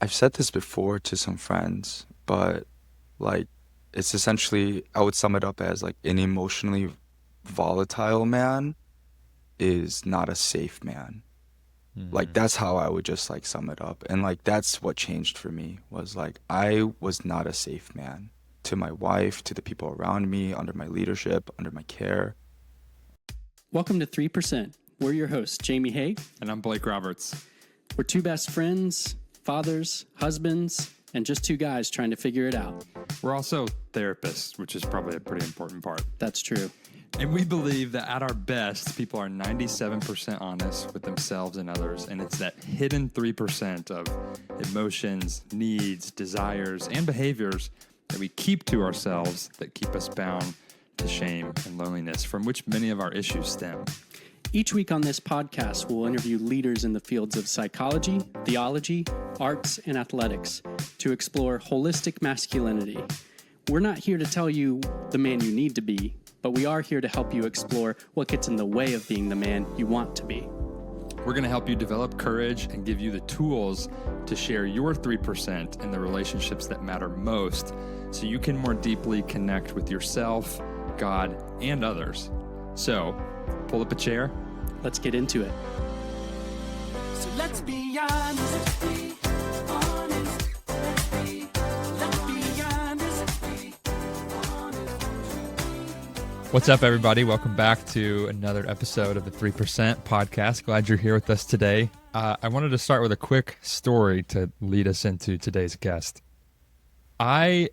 I've said this before to some friends, but like it's essentially I would sum it up as like an emotionally volatile man is not a safe man. Like Hmm. that's how I would just like sum it up. And like that's what changed for me was like I was not a safe man to my wife, to the people around me, under my leadership, under my care. Welcome to 3%. We're your hosts, Jamie Haig. And I'm Blake Roberts. We're two best friends, fathers, husbands, and just two guys trying to figure it out. We're also therapists, which is probably a pretty important part. That's true. And we believe that at our best, people are 97% honest with themselves and others. And it's that hidden 3% of emotions, needs, desires, and behaviors that we keep to ourselves that keep us bound to shame and loneliness, from which many of our issues stem. Each week on this podcast, we'll interview leaders in the fields of psychology, theology, arts, and athletics to explore holistic masculinity. We're not here to tell you the man you need to be, but we are here to help you explore what gets in the way of being the man you want to be. We're going to help you develop courage and give you the tools to share your 3% in the relationships that matter most so you can more deeply connect with yourself, God, and others. So, pull up a chair. Let's get into it. So let's be honest. Let's be honest. Let's be honest. What's up, everybody? Welcome back to another episode of the 3% podcast. Glad you're here with us today. I wanted to start with a quick story to lead us into today's guest. I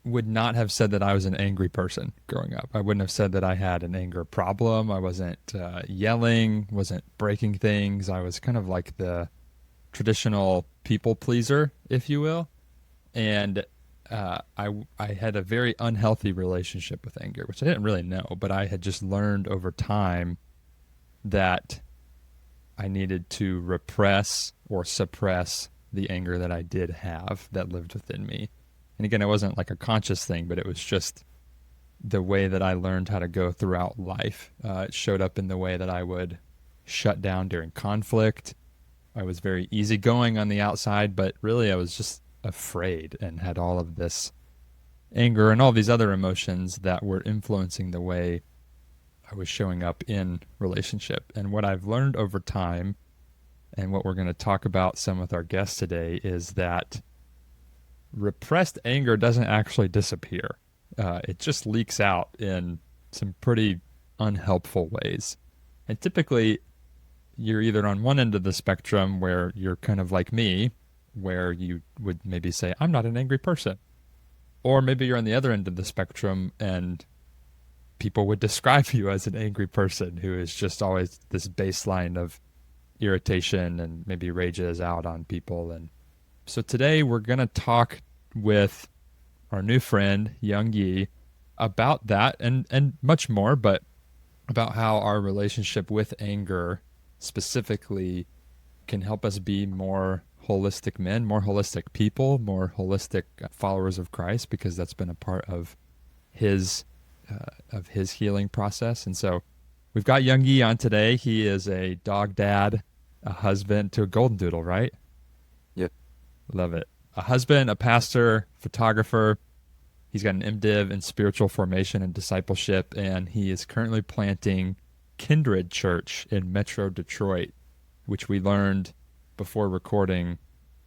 would not have said that I was an angry person growing up. I wouldn't have said that I had an anger problem. I wasn't yelling, wasn't breaking things. I was kind of like the traditional people pleaser, if you will. And I had a very unhealthy relationship with anger, which I didn't really know, but I had just learned over time that I needed to repress or suppress the anger that I did have that lived within me. And again, it wasn't like a conscious thing, but it was just the way that I learned how to go throughout life. It showed up in the way that I would shut down during conflict. I was very easygoing on the outside, but really I was just afraid and had all of this anger and all these other emotions that were influencing the way I was showing up in relationship. And what I've learned over time, and what we're going to talk about some with our guests today, is that repressed anger doesn't actually disappear. It just leaks out in some pretty unhelpful ways. And typically, you're either on one end of the spectrum where you're kind of like me, where you would maybe say, I'm not an angry person. Or maybe you're on the other end of the spectrum and people would describe you as an angry person who is just always this baseline of irritation and maybe rages out on people. And so today we're going to talk with our new friend, Young Yi, about that and much more, but about how our relationship with anger specifically can help us be more holistic men, more holistic people, more holistic followers of Christ, because that's been a part of his healing process. And so we've got Young Yi on today. He is a dog dad, a husband to a golden doodle, right? Yep. Love it. A husband, a pastor, photographer. He's got an MDiv in spiritual formation and discipleship, and he is currently planting Kindred Church in Metro Detroit, which we learned before recording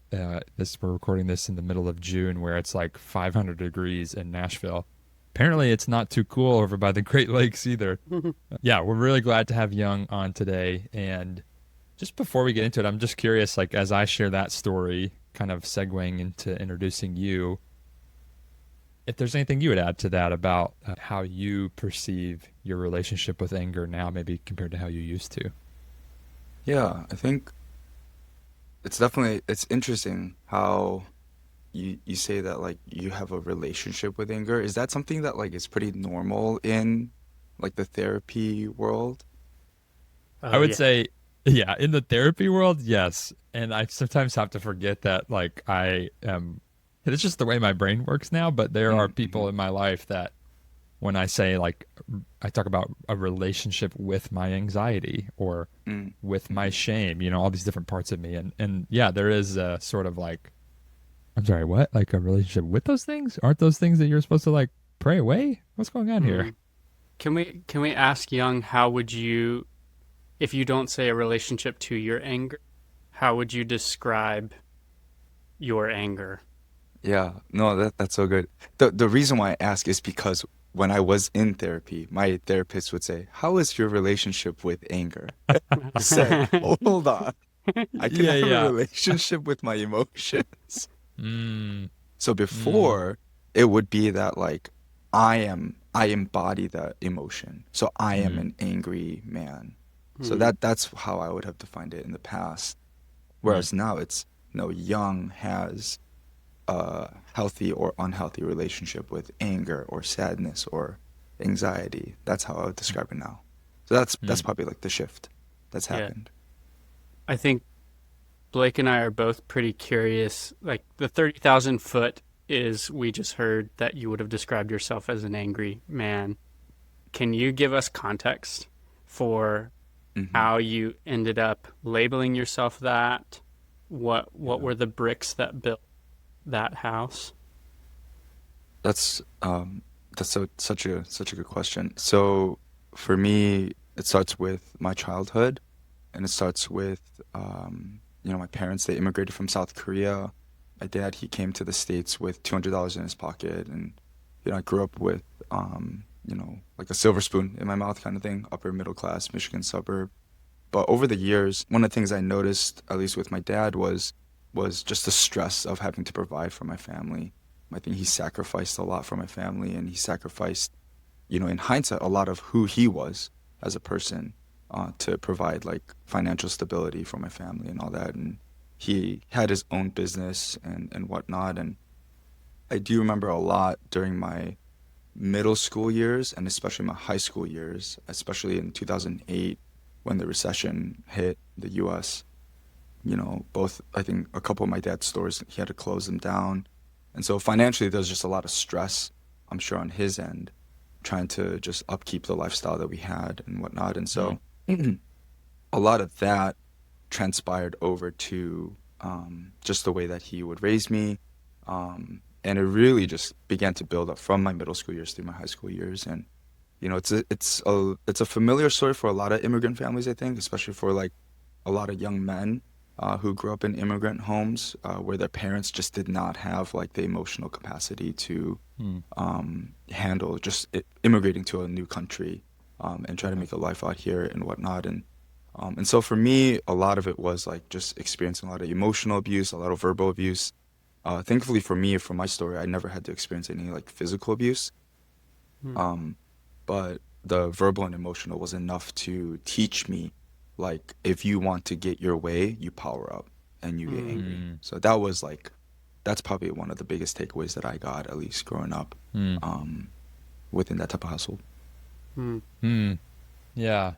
this. We're recording this in the middle of June, where it's like 500 degrees in Nashville. Apparently, it's not too cool over by the Great Lakes either. Yeah, we're really glad to have Young on today. And just before we get into it, I'm just curious, like as I share that story, kind of segueing into introducing you, if there's anything you would add to that about how you perceive your relationship with anger now, maybe compared to how you used to. Yeah, I think it's interesting how you say that like you have a relationship with anger. Is that something that like is pretty normal in like the therapy world? I would say, yeah, in the therapy world, yes. And I sometimes have to forget that, like, it's just the way my brain works now. But there are Mm-hmm. people in my life that when I say, like, I talk about a relationship with my anxiety or with my Mm-hmm. shame, all these different parts of me. And yeah, there is a sort of like I'm sorry, what? Like a relationship with those things? Aren't those things that you're supposed to like pray away? What's going on here? Mm. Can we ask Young, how would you, if you don't say a relationship to your anger, how would you describe your anger? Yeah, no, that's so good. The reason why I ask is because when I was in therapy, my therapist would say, "How is your relationship with anger?" I said, "Hold on, I can Yeah, have a yeah. relationship with my emotions." Mm, So mm, before, it would be that like I embody the emotion. So I am mm, an angry man. So Mm, that's how I would have defined it in the past. mm, Whereas now it's Young has a healthy or unhealthy relationship with anger or sadness or anxiety. That's how I would describe it now. So that's mm. probably like the shift that's yeah. happened. I think Blake and I are both pretty curious. Like the 30,000 foot is, we just heard that you would have described yourself as an angry man. Can you give us context for Hmm. how you ended up labeling yourself that? What Yeah. were the bricks that built that house? That's such a good question. So for me, it starts with my childhood, and it starts with my parents. They immigrated from South Korea. My dad, he came to the States with $200 in his pocket, and I grew up with like a silver spoon in my mouth kind of thing, upper middle class Michigan suburb. But over the years, one of the things I noticed, at least with my dad, was just the stress of having to provide for my family. I think he sacrificed a lot for my family, and he sacrificed, in hindsight, a lot of who he was as a person to provide like financial stability for my family and all that. And he had his own business and whatnot. And I do remember a lot during my middle school years and especially my high school years, especially in 2008 when the recession hit the US. Both, I think a couple of my dad's stores, he had to close them down. And so financially, there's just a lot of stress, I'm sure, on his end, trying to just upkeep the lifestyle that we had and whatnot. And Mm, so a lot of that transpired over to just the way that he would raise me. And it really just began to build up from my middle school years through my high school years. And, it's a familiar story for a lot of immigrant families, I think, especially for like a lot of young men who grew up in immigrant homes where their parents just did not have like the emotional capacity to mm, handle just immigrating to a new country and try to yeah. make a life out here and whatnot. And so for me, a lot of it was like just experiencing a lot of emotional abuse, a lot of verbal abuse. Thankfully for me, for my story, I never had to experience any like physical abuse. Mm, Um, but the verbal and emotional was enough to teach me, like, if you want to get your way, you power up and you get mm, angry. Mm, So that was like, that's probably one of the biggest takeaways that I got, at least growing up, mm, um, within that type of household. mm, mm. Yeah.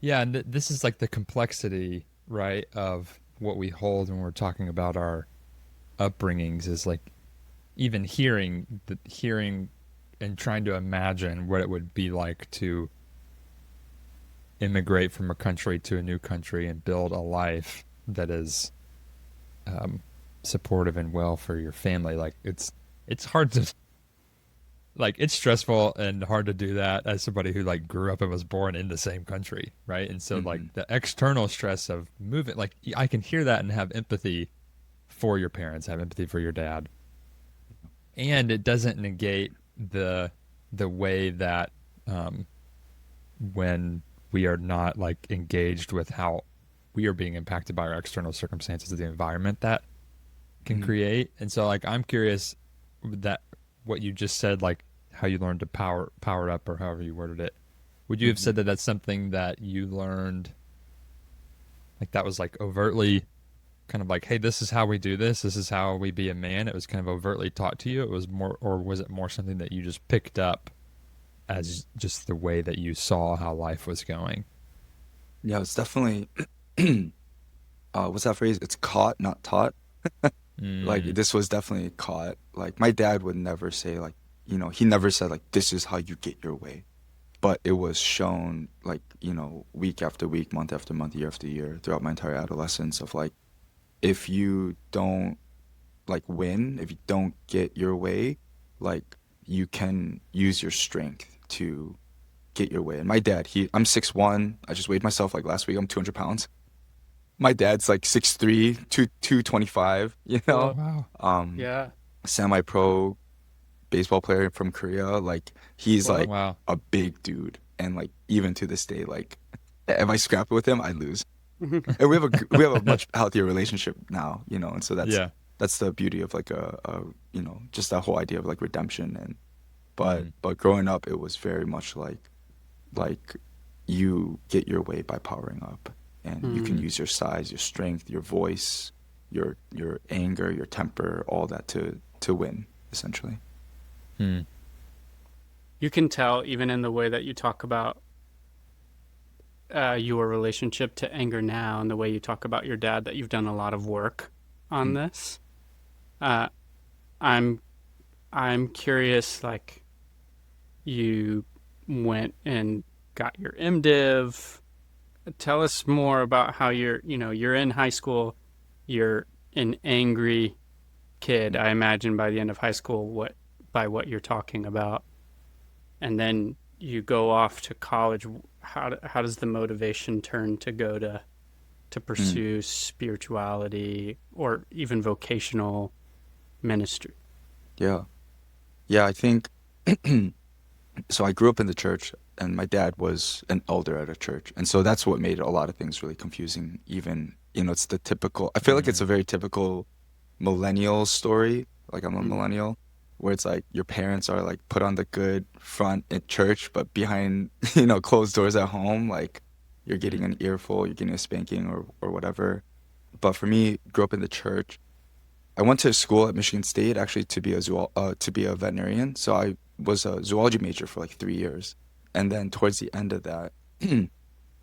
Yeah, and this is like the complexity, right, of what we hold when we're talking about our upbringings is like even hearing and trying to imagine what it would be like to immigrate from a country to a new country and build a life that is um, supportive and well for your family. Like it's hard to like it's stressful and hard to do that as somebody who like grew up and was born in the same country, right? And so like Hmm. the external stress of moving, like I can hear that and have empathy for your parents, have empathy for your dad, and it doesn't negate the way that um, when we are not like engaged with how we are being impacted by our external circumstances of the environment that can Hmm. create. And so like I'm curious that what you just said, like how you learned to power up or however you worded it. Would you have Hmm. said that that's something that you learned like that was like overtly kind of like, hey, this is how we do this. This is how we be a man. It was kind of overtly taught to you. It was more, or was it more something that you just picked up as just the way that you saw how life was going? Yeah, it's definitely, what's that phrase? It's caught, not taught. Like Mm, this was definitely caught. Like my dad would never say like, he never said like, this is how you get your way. But it was shown like, week after week, month after month, year after year throughout my entire adolescence of like, if you don't like win, if you don't get your way, like you can use your strength to get your way. And my dad, I'm 6'1". I just weighed myself like last week. I'm 200 pounds. My dad's like 6'3", 225, you know? Well, Wow. yeah. Semi-pro baseball player from Korea. Like he's Well, like Wow. a big dude. And like even to this day, like if I scrap with him, I lose. And we have a much healthier relationship now, you know, and so Yeah. that's the beauty of like a you know, just that whole idea of like redemption. And Mhm. but growing up, it was very much like you get your way by powering up, and you can use your size, your strength, your voice, your anger, your temper, all that to win, essentially. Hmm. you can tell even in the way that you talk about your relationship to anger now and the way you talk about your dad that you've done a lot of work on this. Uh, I'm I'm curious, like you went and got your MDiv. Tell us more about how you're in high school, you're an angry kid, I imagine by the end of high school what you're talking about. And then you go off to college. How does the motivation turn to go to Mm. pursue spirituality or even vocational ministry? Yeah. Yeah, I think so. I grew up in the church, and my dad was an elder at a church, and so that's what made a lot of things really confusing. Even, you know, it's the typical. I feel like it's a very typical millennial story. Like I'm a Mm. millennial, where it's like your parents are like put on the good front at church, but behind you know closed doors at home, like you're getting an earful, you're getting a spanking, or whatever. But for me, grew up in the church. I went to school at Michigan State actually to be a veterinarian. So I was a zoology major for like 3 years, and then towards the end of that,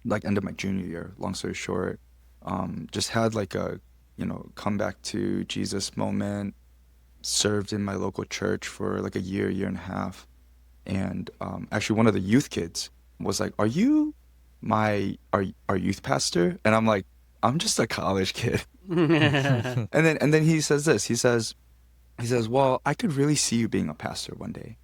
like end of my junior year, long story short, just had like a come back to Jesus moment. Served in my local church for like a year and a half, and actually one of the youth kids was like, "Are you our youth pastor?" And I'm like, "I'm just a college kid." And then he says this. He says, "Well, I could really see you being a pastor one day."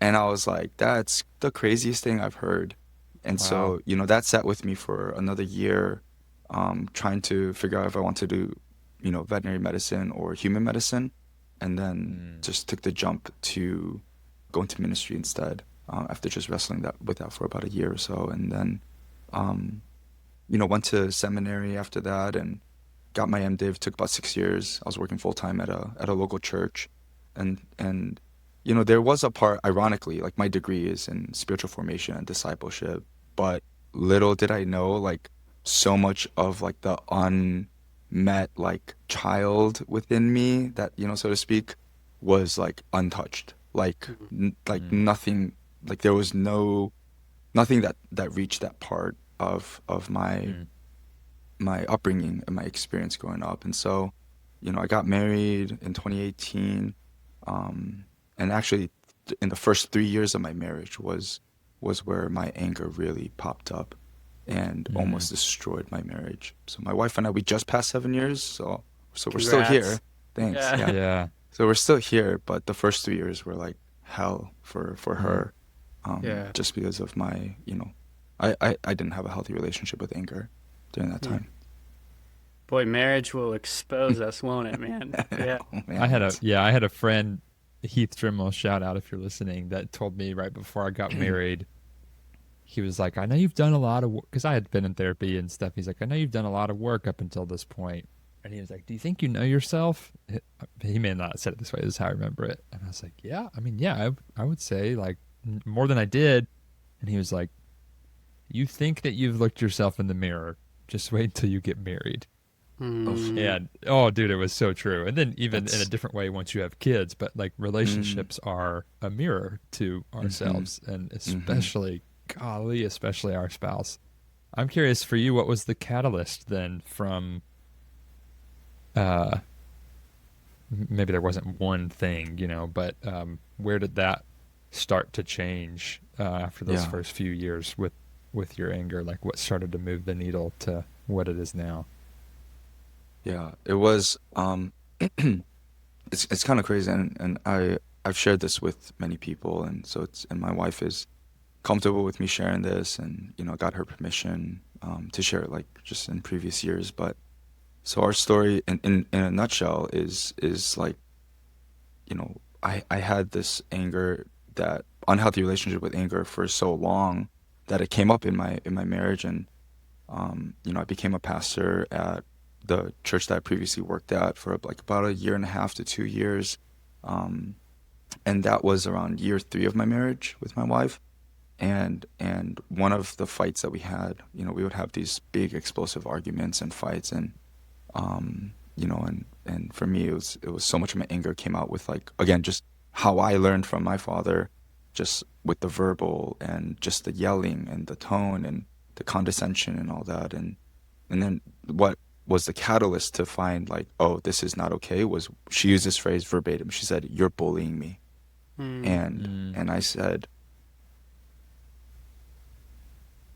And I was like, "That's the craziest thing I've heard." And Wow. so, that sat with me for another year, trying to figure out if I want to do, veterinary medicine or human medicine, and then just took the jump to go into ministry instead, after just wrestling with that for about a year or so. And then, went to seminary after that and got my MDiv. Took about 6 years. I was working full time at a local church, and there was a part, ironically, like my degree is in spiritual formation and discipleship, but little did I know, like so much of like the unmet like child within me that so to speak was like untouched, like like nothing, like there was nothing that reached that part of my upbringing and my experience growing up. And so, I got married in 2018. And actually, in the first 3 years of my marriage was where my anger really popped up and almost destroyed my marriage. So my wife and I, we just passed 7 years, so we're still here. Congrats. Thanks. Yeah. Yeah. Yeah. So we're still here, but the first 3 years were like hell for her, Yeah. just because of my, I didn't have a healthy relationship with anger during that time. Boy, marriage will expose us, won't it, man? Yeah. Oh, man, I it's- had a friend, Heath Drimmel, shout out if you're listening, that told me right before I got married, he was like, I know you've done a lot of work, because I had been in therapy and stuff. He's like, I know you've done a lot of work up until this point. And he was like, do you think you know yourself? He may not have said it this way. This is how I remember it. And I was like, yeah, I mean, yeah, I would say like more than I did. And he was like, you think that you've looked yourself in the mirror. Just wait until you get married. And oh, dude, it was so true. And then even in a That's- different way once you have kids, but like relationships are a mirror to ourselves, and especially, golly, especially our spouse. I'm curious for you, what was the catalyst then from? Maybe there wasn't one thing, but where did that start to change after those Yeah. first few years with your anger? Like, what started to move the needle to what it is now? Yeah, it was it's kind of crazy, and I've shared this with many people, and so it's and my wife is comfortable with me sharing this, and got her permission to share it like just in previous years. But so our story in a nutshell is like, I had this anger, that unhealthy relationship with anger for so long that it came up in my marriage. And I became a pastor at the church that I previously worked at for like about a year and a half to 2 years. And that was around year 3 of my marriage with my wife. And one of the fights that we had, we would have these big explosive arguments and fights. And and for me, it was so much of my anger came out with, like, again, just how I learned from my father, just with the verbal and just the yelling and the tone and the condescension and all that. And then what was the catalyst to find, like, oh, this is not okay, was she used this phrase verbatim. She said, "You're bullying me." And I said,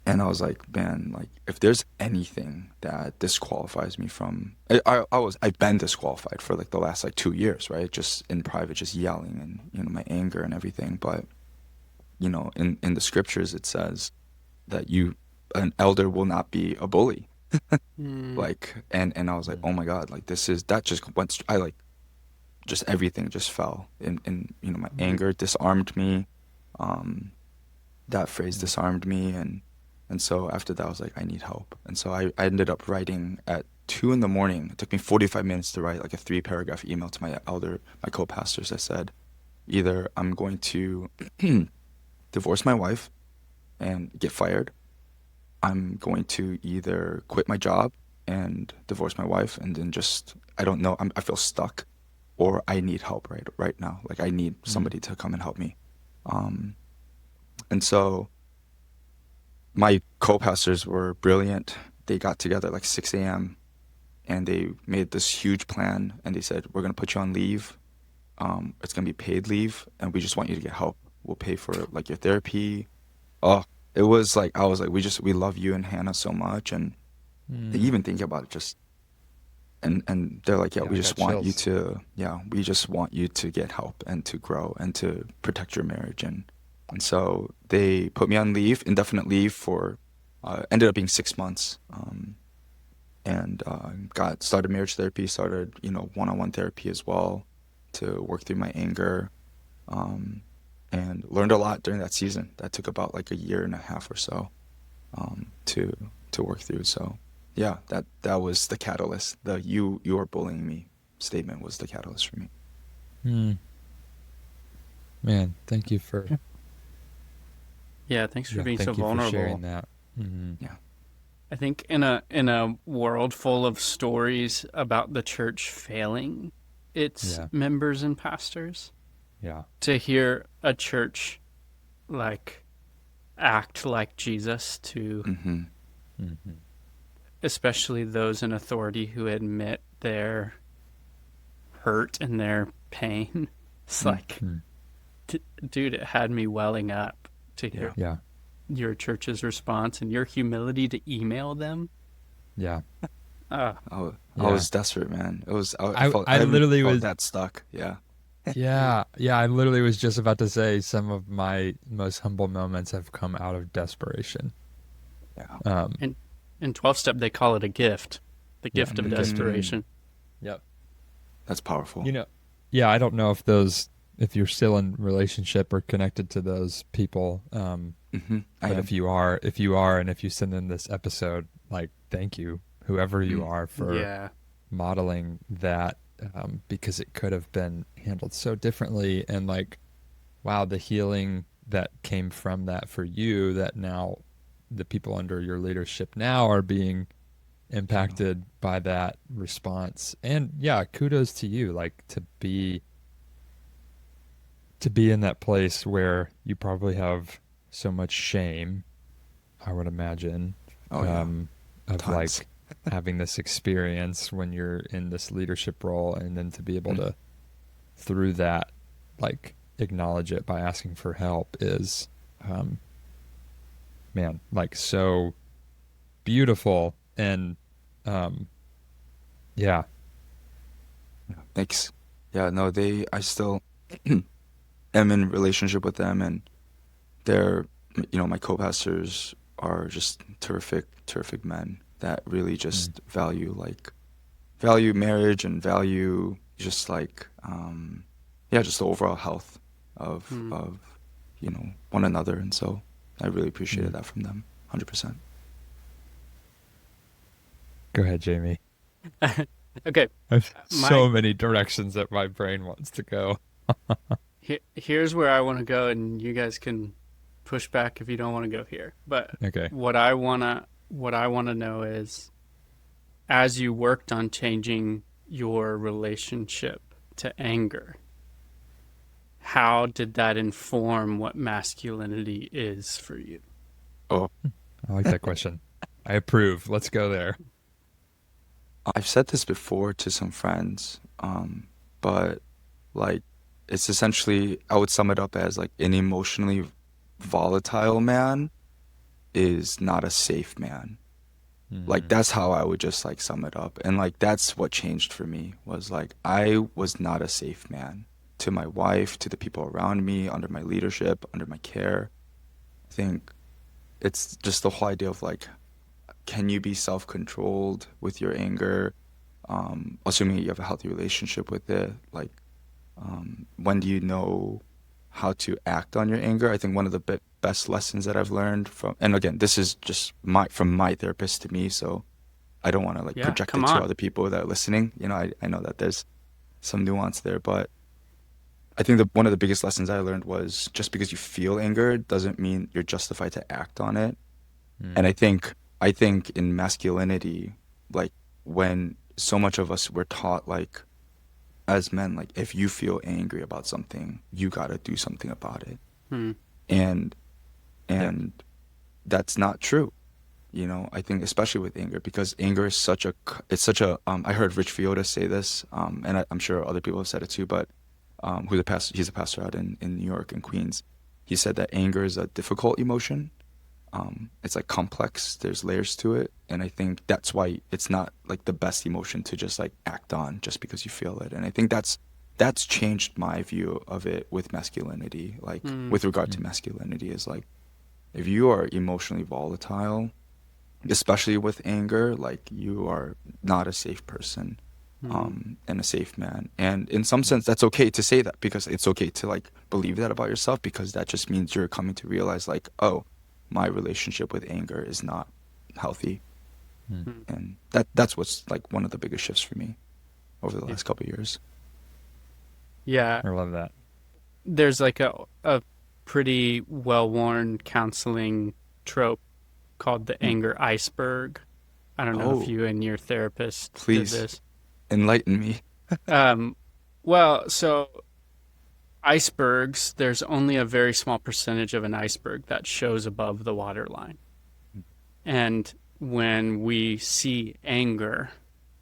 and I was like, man, like, if there's anything that disqualifies me from, I've been disqualified for like the last like 2 years, right? Just in private, just yelling and my anger and everything. But in the scriptures it says that an elder will not be a bully. Like, and I was like, oh my God, like that just went, I like, just everything just fell in my anger disarmed me. That phrase disarmed me. And so after that, I was like, I need help. And so I ended up writing at 2 in the morning. It took me 45 minutes to write like a 3-paragraph email to my co-pastors. I said, either I'm going to divorce my wife and get fired. I'm going to either quit my job and divorce my wife, and then just, I don't know, I feel stuck, or I need help right now. Like, I need somebody to come and help me. And so my co-pastors were brilliant. They got together at like 6 a.m. and they made this huge plan, and they said, we're going to put you on leave. It's going to be paid leave, and we just want you to get help. We'll pay for like your therapy. Oh, it was like, I was like, we love you and Hannah so much. And they even think about it, just, and they're like, yeah, Yeah, we I just got want you chills. we just want you to get help and to grow and to protect your marriage. And so they put me on leave, indefinite leave, for ended up being 6 months. And got started marriage therapy, started one-on-one therapy as well to work through my anger, and learned a lot during that season. That took about like a year and a half or so to work through. So yeah, that was the catalyst. The you are bullying me statement was the catalyst for me. Man, thank you for Yeah, thanks for being so thank you for vulnerable. sharing that. Yeah. I think in a world full of stories about the church failing its Yeah. members and pastors, Yeah. to hear a church like act like Jesus, to especially those in authority who admit their hurt and their pain. It's like, dude, it had me welling up to hear Yeah. your church's response and your humility to email them. Yeah. I Yeah. was desperate, man. It was I felt, I haven't literally felt was that stuck. Yeah. Yeah, I literally was just about to say some of my most humble moments have come out of desperation. Yeah. In 12-step, they call it a gift, the gift of the gift of- desperation. Yep. That's powerful. Yeah, I don't know if you're still in relationship or connected to those people. But if you are, and if you send in this episode, like, thank you, whoever you are, for Yeah. modeling that, because it could have been handled so differently. And like, wow, the healing that came from that for you, that now the people under your leadership now are being impacted by that response. And yeah, kudos to you, like, to be in that place where you probably have so much shame, I would imagine, Oh, yeah. of Tons. like having this experience when you're in this leadership role, and then to be able to, through that, like, acknowledge it by asking for help is, man, like, so beautiful. And yeah, Thanks. Yeah, no, I still am in relationship with them, and they're, my co-pastors are just terrific, terrific men that really Mm. just value marriage and value just yeah, just the overall health of Hmm. of one another. And so I really appreciated Mm. that from them, 100%. Go ahead, Jamie. Okay, I have my so many directions that my brain wants to go. here's where I want to go, and you guys can push back if you don't want to go here. But Okay. what I wanna know is, as you worked on changing your relationship to anger, how did that inform what masculinity is for you? Oh, I like that question. I approve. Let's go there. I've said this before to some friends, but like it's essentially, I would sum it up as like an emotionally volatile man is not a safe man. Like Mm. that's how I would just like sum it up. And like that's what changed for me, was like I was not a safe man to my wife, to the people around me, under my leadership, under my care. I think it's just the whole idea of like, can you be self-controlled with your anger? Assuming you have a healthy relationship with it, like when do you know how to act on your anger? I think one of the best lessons that I've learned from, and again, this is just from my therapist to me, so I don't want to like Yeah, project come it to on. other people that are listening. I know that there's some nuance there, but I think that one of the biggest lessons I learned was just because you feel anger doesn't mean you're justified to act on it. And Mm. I think in masculinity, like when so much of us were taught like as men, like if you feel angry about something, you gotta do something about it. Hmm. And Yeah. and that's not true. I think especially with anger, because anger is it's such a I heard Rich Viola say this, and I'm sure other people have said it too, but he's a pastor out in New York and Queens. He said that anger is a difficult emotion. It's like complex, there's layers to it, and I think that's why it's not like the best emotion to just like act on just because you feel it. And I think that's changed my view of it with masculinity, like Hmm. with regard to Mm. masculinity, is like if you are emotionally volatile, especially with anger, like you are not a safe person, Hmm. and a safe man. And in some sense, that's okay to say that, because it's okay to like believe that about yourself, because that just means you're coming to realize like, oh, my relationship with anger is not healthy. Mm. Hmm. And that's what's like one of the biggest shifts for me over the Yeah. last couple of years. Yeah, I love that. there's like a pretty well-worn counseling trope called the Mm. anger iceberg. I don't know if Oh, you and your therapist did please this. enlighten me. Um, well, so icebergs, there's only a very small percentage of an iceberg that shows above the waterline. And when we see anger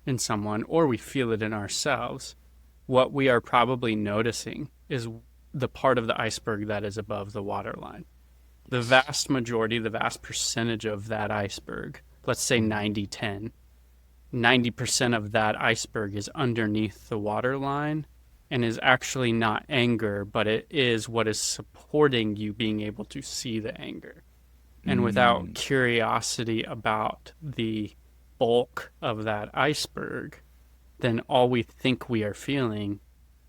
in someone, or we feel it in ourselves, what we are probably noticing is the part of the iceberg that is above the waterline. The vast majority, the vast percentage of that iceberg, let's say 90-10, 90% of that iceberg is underneath the waterline and is actually not anger, but it is what is supporting you being able to see the anger. And without Mm, curiosity about the bulk of that iceberg, then all we think we are feeling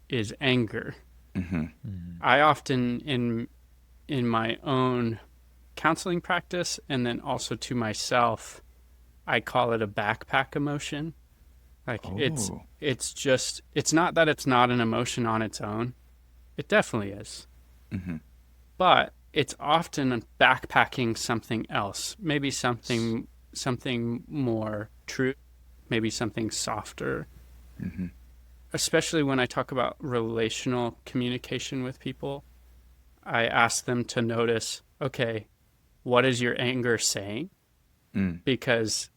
is anger. mm-hmm. Mm. I often in my own counseling practice, and then also to myself, I call it a backpack emotion. Like Oh, it's not that it's not an emotion on its own. It definitely is. mm-hmm. But it's often backpacking something else. Maybe something more true, maybe something softer. Mm-hmm. Especially when I talk about relational communication with people, I ask them to notice, okay, what is your anger saying? Mm, Because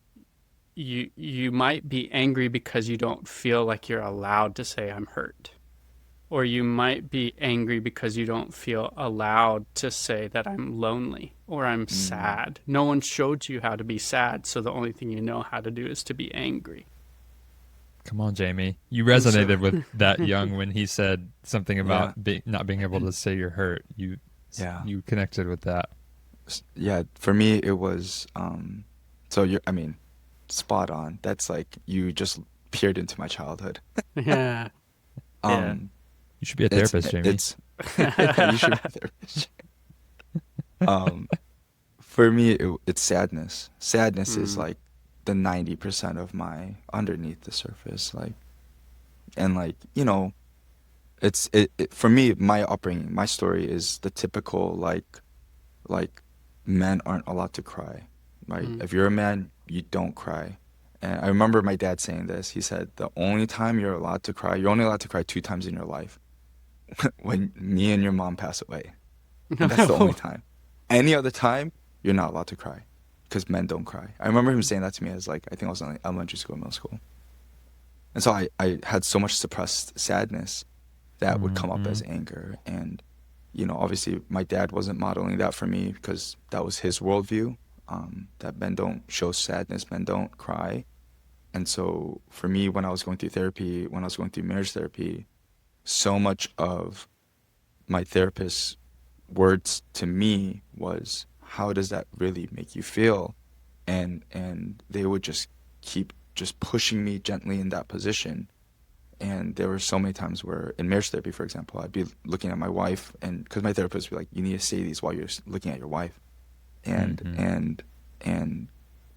you might be angry because you don't feel like you're allowed to say I'm hurt. Or you might be angry because you don't feel allowed to say that I'm lonely or I'm mm, sad. No one showed you how to be sad, so the only thing you know how to do is to be angry. Come on, Jamie. You resonated with that Young when he said something about not being able to say you're hurt. Yeah. You connected with that. Yeah, for me it was so spot on. That's like you just peered into my childhood. Yeah. Um You should be a therapist, Jamie. it's yeah, you should be a therapist. Um for me it's sadness. Sadness is like the 90% of my underneath the surface, like, and like, it for me, my upbringing, my story is the typical like men aren't allowed to cry, right? If you're a man, you don't cry. And I remember my dad saying this. He said the only time you're allowed to cry, you're only allowed to cry 2 times in your life, when me and your mom pass away. And that's the only time. Any other time, you're not allowed to cry, because men don't cry. I remember him saying that to me as like, I think I was in like elementary school, middle school. And so I had so much suppressed sadness that would come up as anger. And, obviously my dad wasn't modeling that for me, because that was his worldview, that men don't show sadness, men don't cry. And so for me, when I was going through therapy, when I was going through marriage therapy, so much of my therapist's words to me was, how does that really make you feel? And they would just keep just pushing me gently in that position. And there were so many times where in marriage therapy, for example, I'd be looking at my wife, and because my therapist would be like, you need to say these while you're looking at your wife. And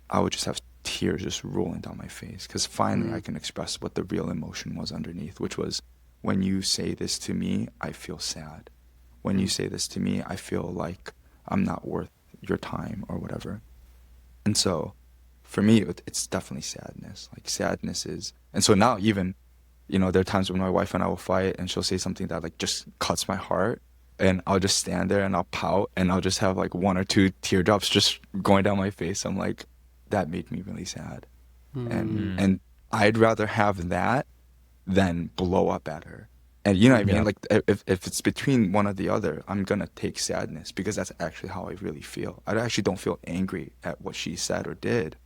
I would just have tears just rolling down my face, because finally I can express what the real emotion was underneath, which was, when you say this to me, I feel sad. When you say this to me, I feel like I'm not worth your time or whatever. And so for me, it's definitely sadness. Like sadness is, and so now even, there are times when my wife and I will fight, and she'll say something that like just cuts my heart, and I'll just stand there and I'll pout, and I'll just have like 1 or 2 teardrops just going down my face. I'm like, that made me really sad. And I'd rather have that than blow up at her. And you know what I mean? Yeah. Like if it's between one or the other, I'm gonna take sadness, because that's actually how I really feel. I actually don't feel angry at what she said or did,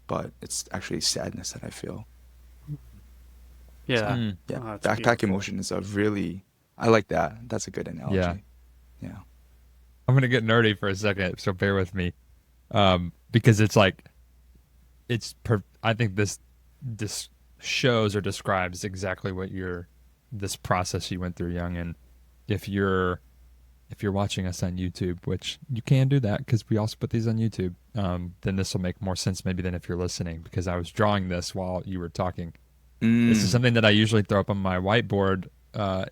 but it's actually sadness that I feel. Yeah. Yeah, Oh, that's backpack beautiful. emotion is I like that. That's a good analogy. Yeah. I'm going to get nerdy for a second, so bear with me. Because it's like, I think this shows or describes exactly what this process you went through, Young. And if you're watching us on YouTube, which you can do that because we also put these on YouTube, then this will make more sense maybe than if you're listening, because I was drawing this while you were talking. This is something that I usually throw up on my whiteboard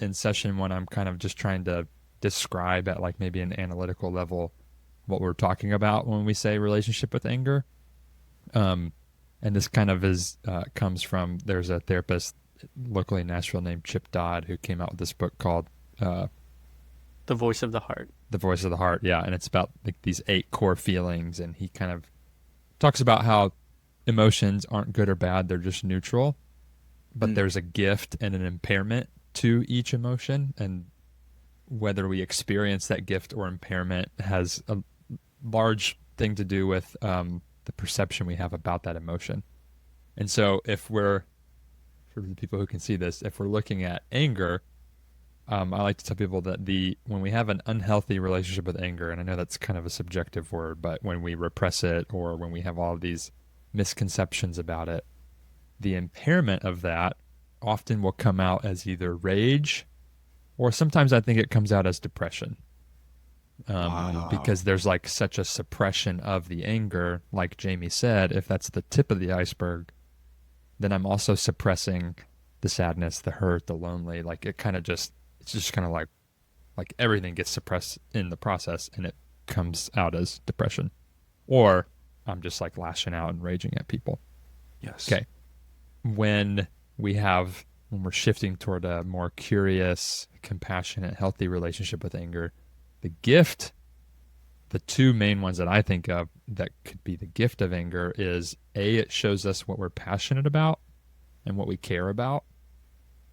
in session when I'm kind of just trying to describe at like maybe an analytical level what we're talking about when we say relationship with anger. And this kind of comes from, there's a therapist locally in Nashville named Chip Dodd who came out with this book called The Voice of the Heart. The Voice of the Heart, yeah. And it's about like these 8 core feelings, and he kind of talks about how emotions aren't good or bad, they're just neutral. But there's a gift and an impairment to each emotion, and whether we experience that gift or impairment has a large thing to do with the perception we have about that emotion. And so for the people who can see this, if we're looking at anger, I like to tell people that when we have an unhealthy relationship with anger, and I know that's kind of a subjective word, but when we repress it or when we have all of these misconceptions about it, the impairment of that often will come out as either rage, or sometimes I think it comes out as depression. Wow. Because there's like such a suppression of the anger, like Jamie said, if that's the tip of the iceberg, then I'm also suppressing the sadness, the hurt, the lonely. Like it's just kind of like everything gets suppressed in the process, and it comes out as depression. Or I'm just like lashing out and raging at people. Yes. Okay. When we're shifting toward a more curious, compassionate, healthy relationship with anger, the gift, the 2 main ones that I think of that could be the gift of anger is it shows us what we're passionate about and what we care about.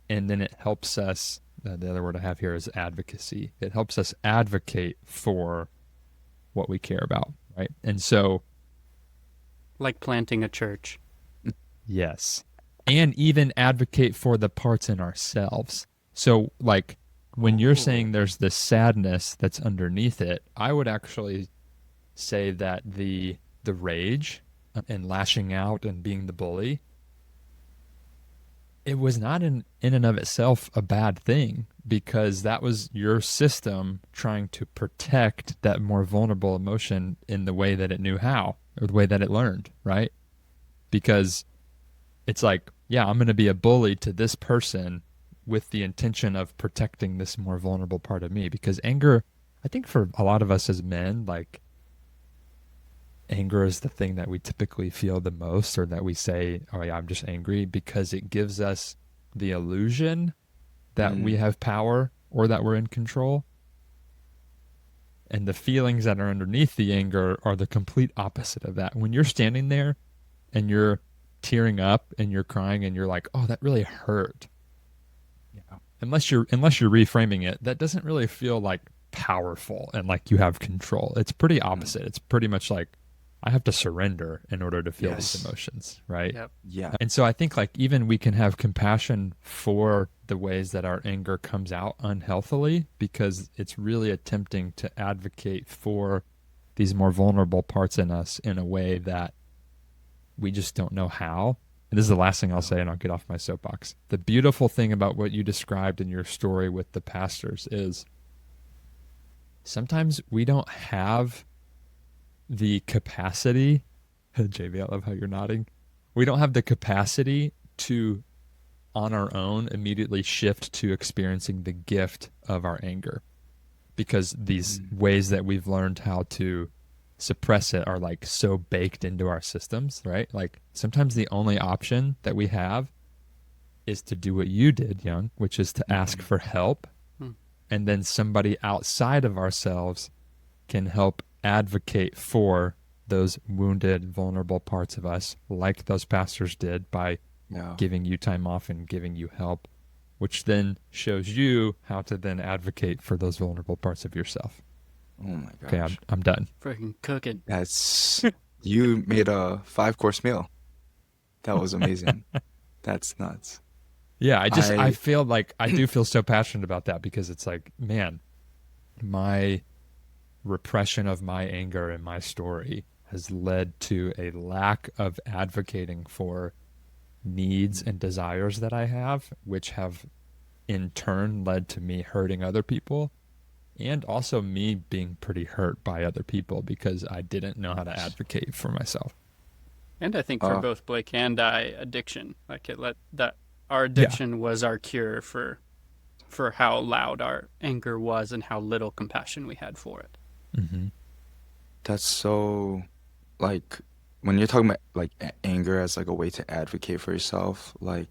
And then it helps us, the other word I have here is advocacy. It helps us advocate for what we care about, right? And so, Like planting a church. yes. and even advocate for the parts in ourselves. So, like, when you're saying there's this sadness that's underneath it, I would actually say that the rage and lashing out and being the bully, it was not in and of itself a bad thing, because that was your system trying to protect that more vulnerable emotion in the way that it knew how, or the way that it learned, right? Because it's like, yeah, I'm going to be a bully to this person with the intention of protecting this more vulnerable part of me. Because anger, I think for a lot of us as men, like, anger is the thing that we typically feel the most, or that we say, oh yeah, I'm just angry, because it gives us the illusion that we have power or that we're in control. And the feelings that are underneath the anger are the complete opposite of that. When you're standing there and you're tearing up and you're crying and you're like, oh, that really hurt. Yeah. Unless you're reframing it, that doesn't really feel like powerful and like you have control. It's pretty opposite. It's pretty much like, I have to surrender in order to feel these emotions, right? Yep. Yeah. And so I think, like, even we can have compassion for the ways that our anger comes out unhealthily, because it's really attempting to advocate for these more vulnerable parts in us in a way that we just don't know how. And this is the last thing I'll say, and I'll get off my soapbox. The beautiful thing about what you described in your story with the pastors is sometimes we don't have the capacity, JV, I love how you're nodding. We don't have the capacity to, on our own, immediately shift to experiencing the gift of our anger, because these ways that we've learned how to suppress it are like so baked into our systems, right? Like, sometimes the only option that we have is to do what you did, Young, which is to ask for help. And then somebody outside of ourselves can help advocate for those wounded, vulnerable parts of us, like those pastors did, by giving you time off and giving you help, which then shows you how to then advocate for those vulnerable parts of yourself. Oh my gosh. Okay, I'm done. Freaking cooking. That's you made a 5-course meal. That was amazing. That's nuts. Yeah, I feel like I do feel so passionate about that, because it's like, man, my repression of my anger in my story has led to a lack of advocating for needs and desires that I have, which have in turn led to me hurting other people, and also me being pretty hurt by other people because I didn't know how to advocate for myself. And I think for both Blake and I, addiction, like our addiction was our cure for how loud our anger was and how little compassion we had for it. Mm-hmm. That's so, like, when you're talking about like anger as like a way to advocate for yourself, like,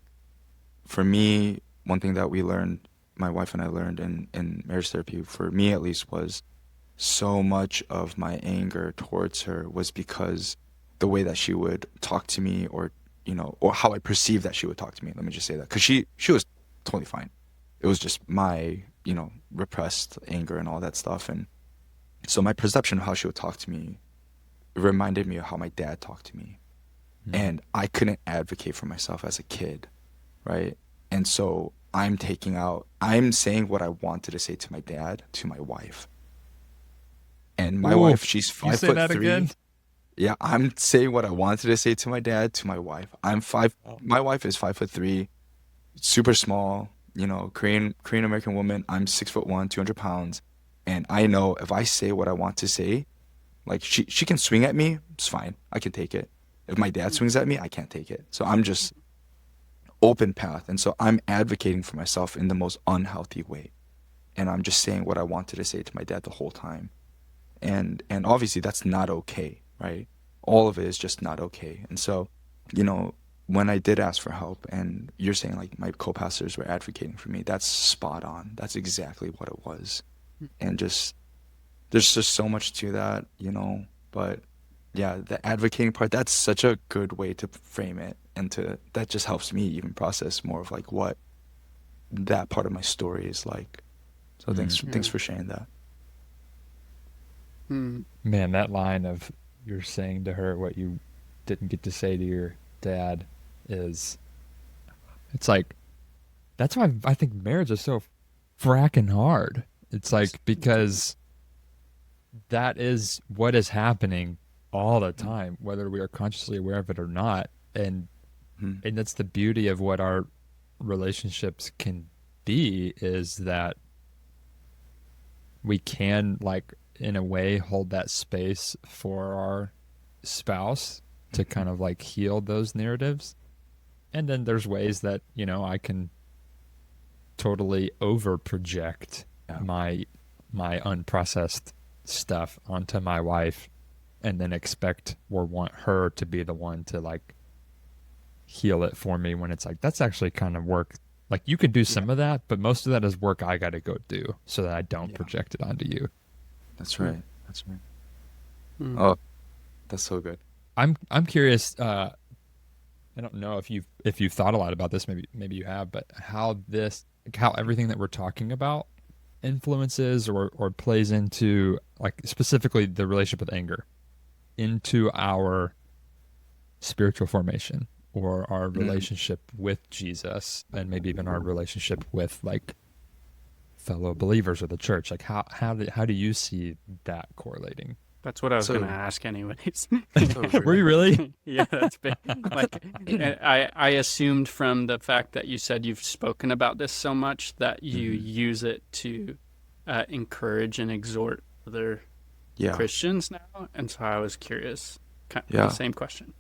for me, one thing that we learned, my wife and I learned in marriage therapy, for me at least, was so much of my anger towards her was because the way that she would talk to me, or or how I perceived that she would talk to me. Let me just say that, because she was totally fine. It was just my repressed anger and all that stuff. And so my perception of how she would talk to me reminded me of how my dad talked to me. And I couldn't advocate for myself as a kid, right? And so I'm saying what I wanted to say to my dad, to my wife. And my wife, she's 5'3". You say that again? Yeah, I'm saying what I wanted to say to my dad, to my wife. My wife is 5'3", super small, Korean American woman. I'm 6'1", 200 pounds. And I know if I say what I want to say, like, she can swing at me, it's fine. I can take it. If my dad swings at me, I can't take it. So I'm just open path. And so I'm advocating for myself in the most unhealthy way. And I'm just saying what I wanted to say to my dad the whole time. And obviously that's not okay, right? All of it is just not okay. And so, when I did ask for help, and you're saying like my co-pastors were advocating for me, that's spot on. That's exactly what it was. And there's just so much to that, but yeah, the advocating part, that's such a good way to frame it. And that just helps me even process more of like what that part of my story is like. So thanks for sharing that. Man, that line of you're saying to her what you didn't get to say to your dad is It's like, that's why I think marriage is so fracking hard. It's like, because that is what is happening all the time, whether we are consciously aware of it or not. Mhm. And that's the beauty of what our relationships can be, is that we can, like, in a way, hold that space for our spouse to kind of like heal those narratives. And then there's ways that, I can totally over project Yeah. my unprocessed stuff onto my wife, and then expect or want her to be the one to like heal it for me, when it's like, that's actually kind of work. Like, you could do some of that, but most of that is work I got to go do so that I don't Yeah. project it onto you. That's right. That's right. Mm. Oh, that's so good. I'm curious. I don't know if you've thought a lot about this. Maybe you have, but how everything that we're talking about influences or plays into, like, specifically the relationship with anger, into our spiritual formation, or our relationship with Jesus, and maybe even our relationship with, like, fellow believers or the church. Like, how do you see that correlating? That's what I was So- going to ask anyways. Were you really? Yeah, that's big. Like, I assumed from the fact that you said you've spoken about this so much that you use it to encourage and exhort other Yeah. Christians now, and so I was curious. Yeah. The same question.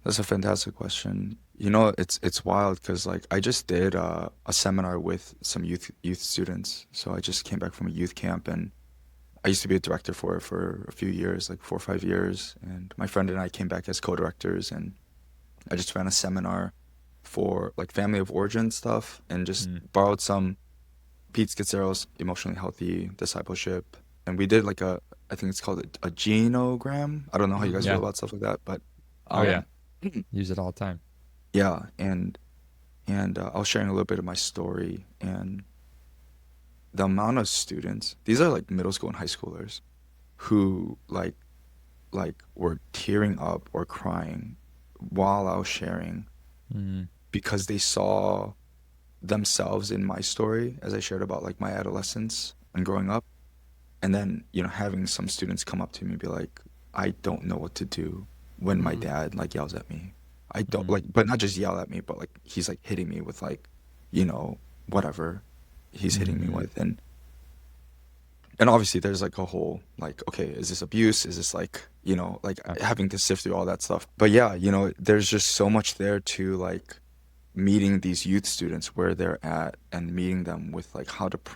That's a fantastic question. It's wild because, like, I just did a seminar with some youth students. So I just came back from a youth camp, and I used to be a director for it for a few years, like 4 or 5 years. And my friend and I came back as co-directors, and I just ran a seminar for, like, family of origin stuff, and just borrowed some Pete Scazzero's Emotionally Healthy Discipleship. And we did like I think it's called a genogram. I don't know how you guys Yeah. feel about stuff like that, but Oh yeah, use it all the time. yeah, and I was sharing a little bit of my story, and the amount of students, these are like middle school and high schoolers, who like were tearing up or crying while I was sharing, because they saw themselves in my story as I shared about, like, my adolescence and growing up. And then, having some students come up to me and be like, I don't know what to do when my dad, like, yells at me. I don't, like, but not just yell at me, but, like, he's, like, hitting me with, like, whatever he's hitting me with. And obviously there's, like, a whole, like, okay, is this abuse? Is this, like, like, having to sift through all that stuff. But yeah, there's just so much there to, like, meeting these youth students where they're at, and meeting them with, like,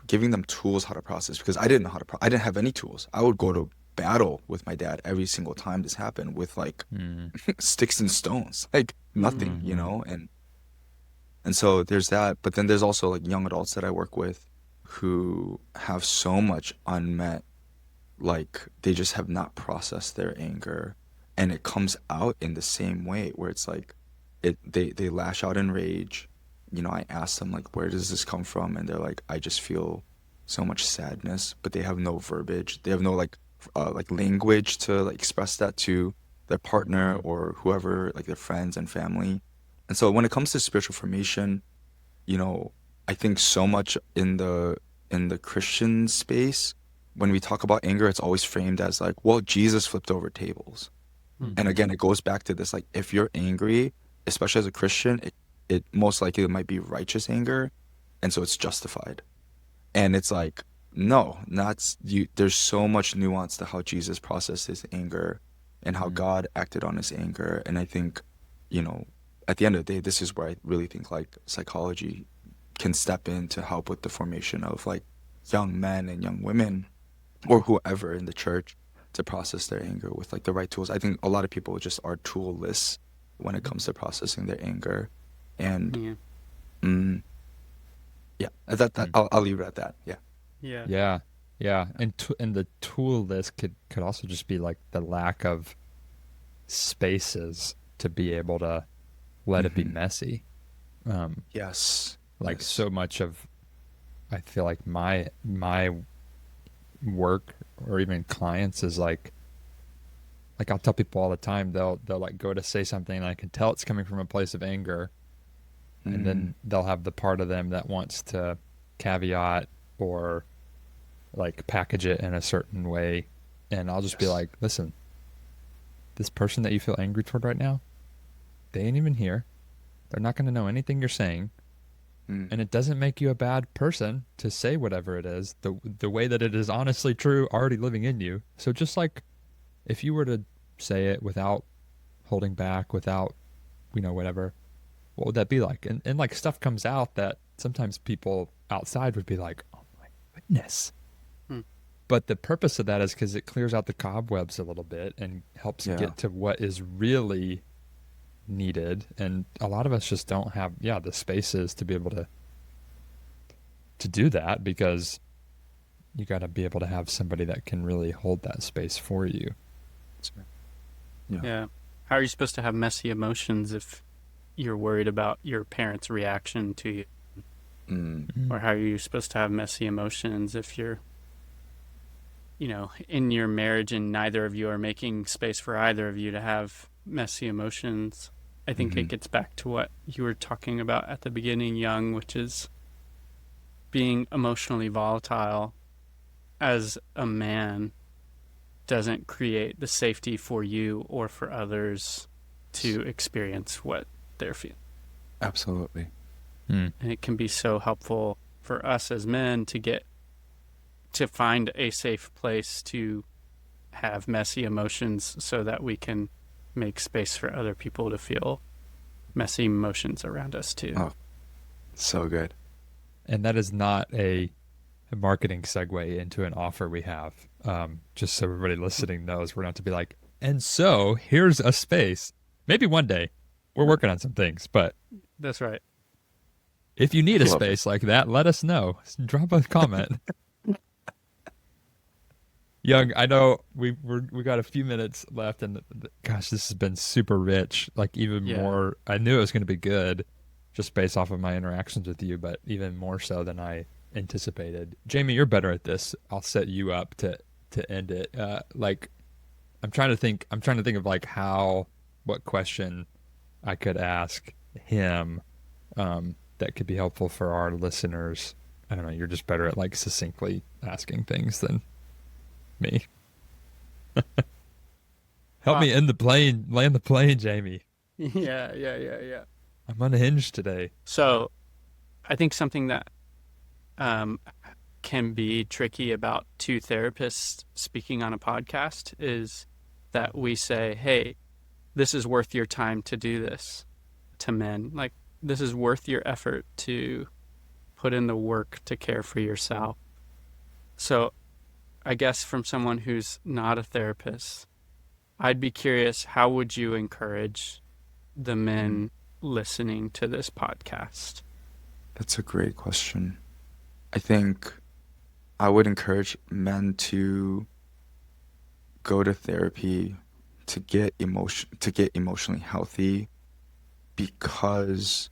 giving them tools how to process, because I didn't know how to I didn't have any tools. I would go to battle with my dad every single time this happened with, like, sticks and stones, like nothing, and so there's that. But then there's also, like, young adults that I work with who have so much unmet, like, they just have not processed their anger, and it comes out in the same way, where it's like, they lash out in rage. I ask them, like, where does this come from? And they're like, I just feel so much sadness, but they have no verbiage. They have no, like language to, like, express that to their partner or whoever, like, their friends and family. And so when it comes to spiritual formation, I think so much in the Christian space, when we talk about anger, it's always framed as, like, well, Jesus flipped over tables. And again, it goes back to this, like, if you're angry, especially as a Christian, it most likely might be righteous anger, and so it's justified. And it's like, no, not you. There's so much nuance to how Jesus processed his anger and how God acted on his anger. And I think, at the end of the day, this is where I really think, like, psychology can step in to help with the formation of, like, young men and young women, or whoever in the church, to process their anger with, like, the right tools. I think a lot of people just are toolless when it comes to processing their anger. And I'll leave it at that. Yeah. And the tool list could also just be, like, the lack of spaces to be able to let it be messy. Yes. Like, so much of, I feel like my work, or even clients, is like I'll tell people all the time, they'll like go to say something, and I can tell it's coming from a place of anger, and then they'll have the part of them that wants to caveat or like package it in a certain way, and I'll just be like, listen, this person that you feel angry toward right now, they ain't even here. They're not going to know anything you're saying. And it doesn't make you a bad person to say whatever it is, the way that it is honestly true, already living in you. So just like if you were to say it without holding back, without, whatever, what would that be like? And like stuff comes out that sometimes people outside would be like, oh my goodness. But the purpose of that is because it clears out the cobwebs a little bit and helps get to what is really needed. And a lot of us just don't have the spaces to be able to do that, because you got to be able to have somebody that can really hold that space for you. Yeah. How are you supposed to have messy emotions if you're worried about your parents' reaction to you? Or how are you supposed to have messy emotions if you're in your marriage and neither of you are making space for either of you to have messy emotions? I think it gets back to what you were talking about at the beginning, Young, which is being emotionally volatile as a man doesn't create the safety for you or for others to experience what they're feeling. Absolutely. And it can be so helpful for us as men to find a safe place to have messy emotions so that we can make space for other people to feel messy emotions around us too. Oh, so good. And that is not a marketing segue into an offer we have. Just so everybody listening knows, we're not to be like, and so here's a space. Maybe one day. We're working on some things, but That's right. if you need a space like that, let us know. Drop a comment. Young, I know we got a few minutes left, and gosh, this has been super rich. Like even more, I knew it was going to be good, just based off of my interactions with you, but even more so than I anticipated. Jamie, you're better at this. I'll set you up to end it. I'm trying to think of like what question I could ask him that could be helpful for our listeners. I don't know. You're just better at like succinctly asking things than me. Help me land the plane, Jamie. Yeah. I'm unhinged today. So I think something that can be tricky about two therapists speaking on a podcast is that we say, hey, this is worth your time to do this to men. Like, this is worth your effort to put in the work to care for yourself. So I guess from someone who's not a therapist, I'd be curious, how would you encourage the men listening to this podcast? That's a great question. I think I would encourage men to go to therapy to get emotionally healthy, because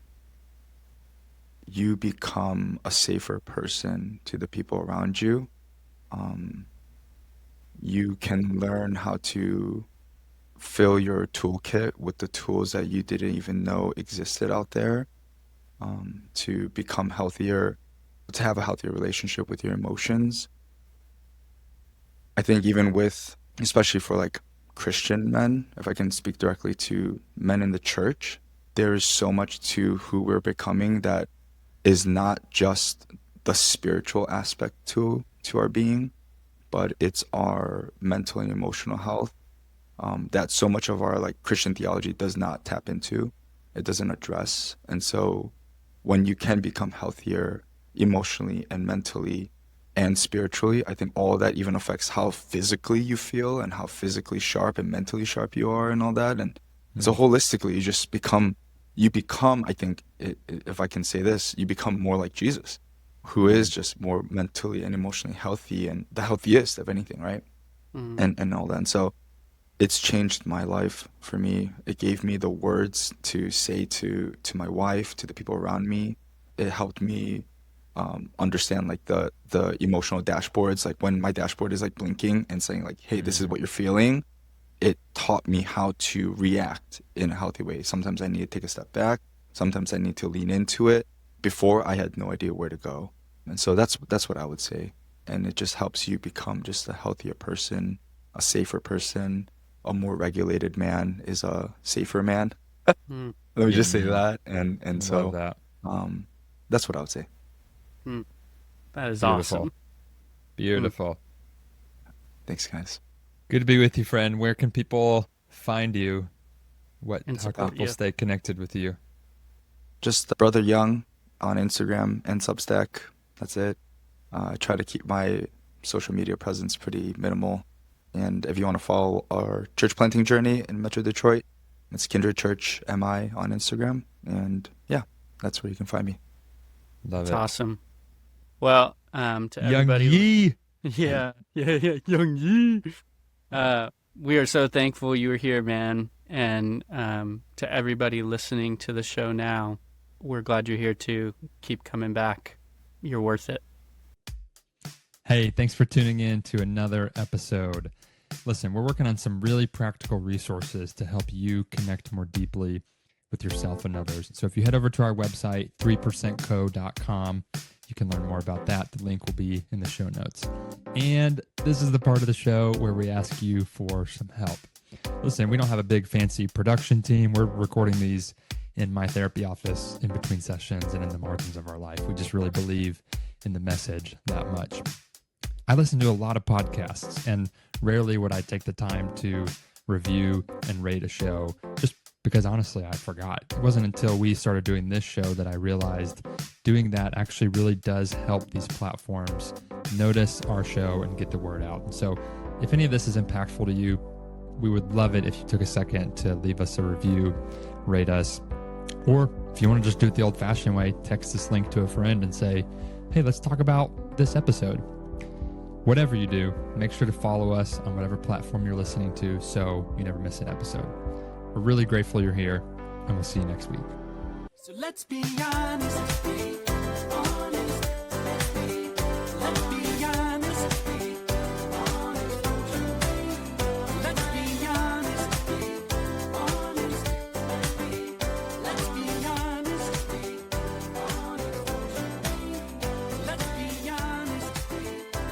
you become a safer person to the people around you. You can learn how to fill your toolkit with the tools that you didn't even know existed out there, to become healthier, to have a healthier relationship with your emotions. I think even especially for like Christian men, if I can speak directly to men in the church, there is so much to who we're becoming that is not just the spiritual aspect to our being, but it's our mental and emotional health, that so much of our like Christian theology does not tap into, it doesn't address. And so when you can become healthier emotionally and mentally and spiritually, I think all that even affects how physically you feel and how physically sharp and mentally sharp you are and all that. And so holistically, you just become, I think, if I can say this, you become more like Jesus, who is just more mentally and emotionally healthy, and the healthiest of anything, right? And all that. And so it's changed my life for me. It gave me the words to say to my wife, to the people around me. It helped me understand like the emotional dashboards. Like when my dashboard is like blinking and saying like, hey, this is what you're feeling, it taught me how to react in a healthy way. Sometimes I need to take a step back. Sometimes I need to lean into it. Before, I had no idea where to go. And so that's what I would say. And it just helps you become just a healthier person, a safer person. A more regulated man is a safer man. Mm, Let me just say Yeah. that. And Love so that. that's what I would say. that is Beautiful. awesome. Beautiful. Thanks, guys. Good to be with you, friend. Where can people find you? And How can support people you. stay connected with you? Just Brother Young on Instagram and Substack. That's it. I try to keep my social media presence pretty minimal. And if you want to follow our church planting journey in Metro Detroit, it's Kindred Church MI on Instagram. And yeah, that's where you can find me. Love It's it. awesome. Well, to Young everybody, Yi. yeah, Young Yi. We are so thankful you were here, man. And to everybody listening to the show now, we're glad you're here too. Keep coming back. You're worth it. Hey, thanks for tuning in to another episode. Listen, we're working on some really practical resources to help you connect more deeply with yourself and others. So if you head over to our website, 3percentco.com, you can learn more about that. The link will be in the show notes. And this is the part of the show where we ask you for some help. Listen, we don't have a big fancy production team. We're recording these in my therapy office in between sessions and in the margins of our life. We just really believe in the message that much. I listen to a lot of podcasts, and rarely would I take the time to review and rate a show, just because honestly, I forgot. It wasn't until we started doing this show that I realized doing that actually really does help these platforms notice our show and get the word out. And so if any of this is impactful to you, we would love it if you took a second to leave us a review, rate us, or if you want to just do it the old-fashioned way, text this link to a friend and say, hey, let's talk about this episode. Whatever you do, make sure to follow us on whatever platform you're listening to so you never miss an episode. We're really grateful you're here, and we'll see you next week. So let's be honest. Let's be honest. Let's be